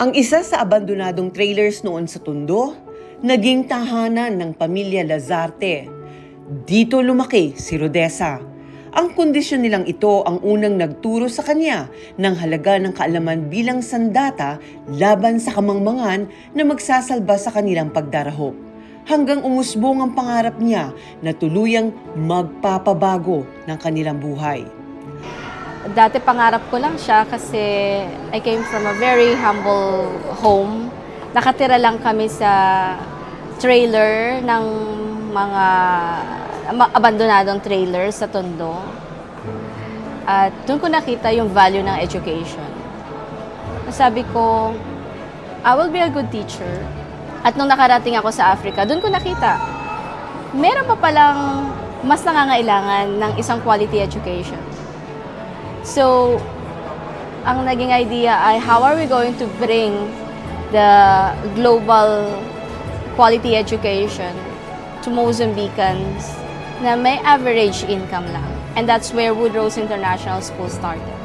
Ang isa sa abandonadong trailers noon sa Tondo, naging tahanan ng pamilya Lazarte. Dito lumaki si Rodessa. Ang kondisyon nilang ito ang unang nagturo sa kanya ng halaga ng kaalaman bilang sandata laban sa kamangmangan na magsasalba sa kanilang pagdarahop. Hanggang umusbong ang pangarap niya na tuluyang magpapabago ng kanilang buhay. Dati pangarap ko lang siya kasi I came from a very humble home. Nakatira lang kami sa trailer ng mga abandonadong trailer sa Tondo. At doon ko nakita yung value ng education. Sabi ko, I will be a good teacher. At nung nakarating ako sa Africa, doon ko nakita, meron pa palang mas nangangailangan ng isang quality education. So, ang naging idea ay how are we going to bring the global quality education to Mozambicans na may average income lang. And that's where Woodrose International School started.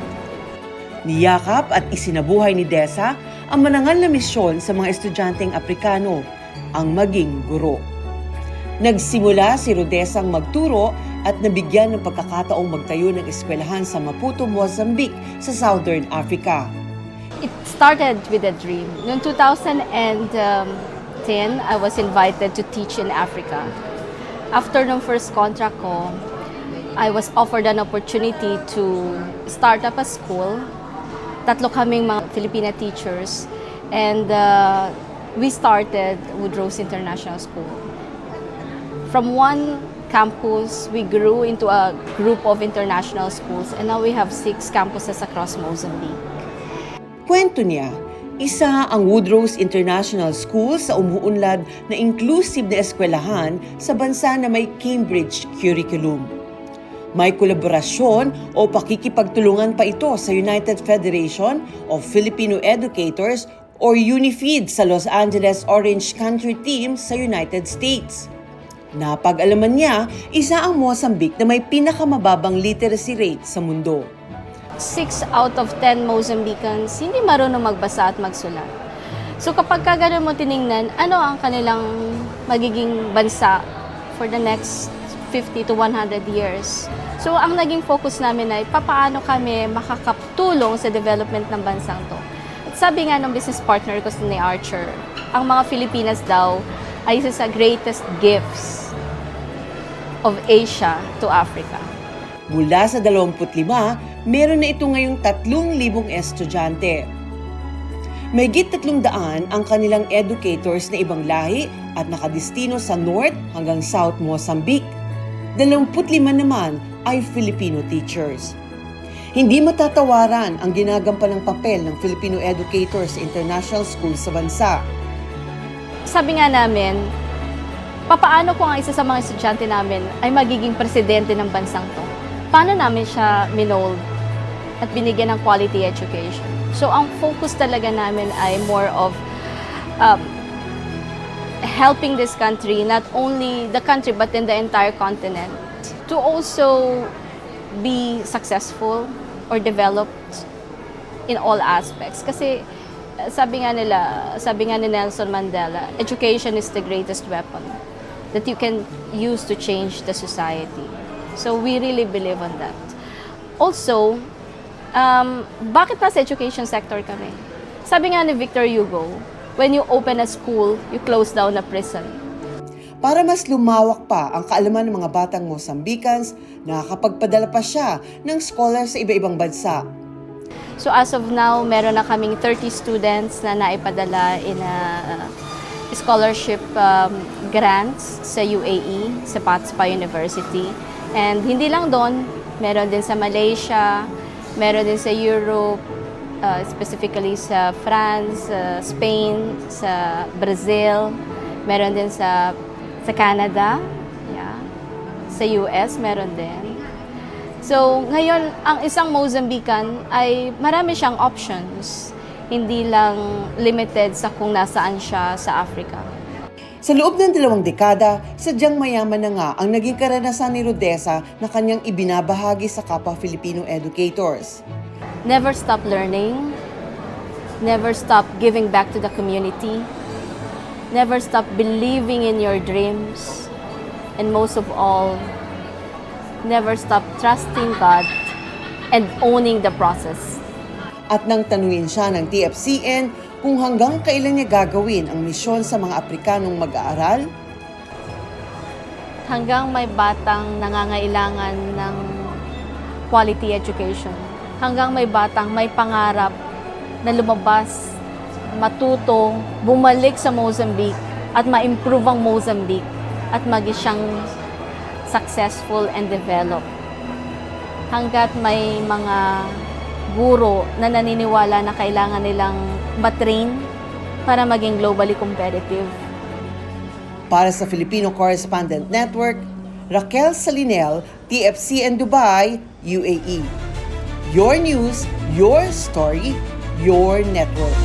Niyakap at isinabuhay ni Dessa ang manangal na misyon sa mga estudyanteng Aprikano, ang maging guro. Nagsimula si Rodessang magturo at nabigyan ng pagkakataong magtayo ng eskwelahan sa Maputo, Mozambique sa Southern Africa. It started with a dream. Noong 2010, I was invited to teach in Africa. After nung first contract ko, I was offered an opportunity to start up a school. Tatlo kaming mga Filipina teachers and we started Woodrose International School. From one campus, we grew into a group of international schools and now we have 6 campuses across Mozambique. Kwento niya, isa ang Woodrose International School sa umuunlad na inclusive na eskwelahan sa bansa na may Cambridge curriculum. May kolaborasyon o pakikipagtulungan pa ito sa United Federation of Filipino Educators or UNIFEED sa Los Angeles Orange County Team sa United States. Napag-alaman niya, isa ang Mozambique na may pinakamababang literacy rate sa mundo. 6 out of 10 Mozambicans hindi marunong magbasa at magsulat. So kapag ganun mo tiningnan, ano ang kanilang magiging bansa for the next 50 to 100 years? So ang naging focus namin ay papaano kami makakatulong sa development ng bansang to. At sabi nga ng business partner ko ni Archer, ang mga Filipinas daw ay isa sa greatest gifts of Asia to Africa. Mula sa 25, meron na ito ngayong 3,000 estudyante. Mahigit 300 ang kanilang educators na ibang lahi at nakadestino sa North hanggang South Mozambique. 25 naman ay Filipino teachers. Hindi matatawaran ang ginagampanang papel ng Filipino educators sa international school sa bansa. Sabi nga namin, papaano kung ang isa sa mga estudyante namin ay magiging presidente ng bansang to? Paano namin siya minold at binigyan ng quality education? So ang focus talaga namin ay more of helping this country, not only the country but in the entire continent, to also be successful or developed in all aspects. Kasi sabi nga ni Nelson Mandela, education is the greatest weapon that you can use to change the society. So we really believe on that. Also, bakit nasa education sector kami? Sabi nga ni Victor Hugo, when you open a school, you close down a prison. Para mas lumawak pa ang kaalaman ng mga batang Mozambicans, nakakapagpadala pa siya ng scholars sa iba-ibang bansa. So as of now, meron na kaming 30 students na naipadala in a scholarship grants sa UAE, sa Patspa University. And hindi lang doon, meron din sa Malaysia, meron din sa Europe, specifically sa France, Spain, sa Brazil, meron din sa Canada, yeah. Sa US meron din. So, ngayon, ang isang Mozambican ay marami siyang options. Hindi lang limited sa kung nasaan siya sa Africa. Sa loob ng 2 dekada, sadyang mayaman na nga ang naging karanasan ni Rodessa na kanyang ibinabahagi sa kapwa Filipino educators. Never stop learning. Never stop giving back to the community. Never stop believing in your dreams. And most of all, never stop trusting God and owning the process. At nang tanungin siya ng TFCN kung hanggang kailan niya gagawin ang misyon sa mga Aprikanong mag-aaral, Hanggang may batang nangangailangan ng quality education. Hanggang may batang may pangarap na lumabas, matuto, bumalik sa Mozambique at ma-improve ang Mozambique at maging siyang successful and developed. Hanggat may mga guro na naniniwala na kailangan nilang matrain para maging globally competitive. para sa Filipino Correspondent Network, Raquel Salinel, TFCN Dubai, UAE. Your news, your story, your network.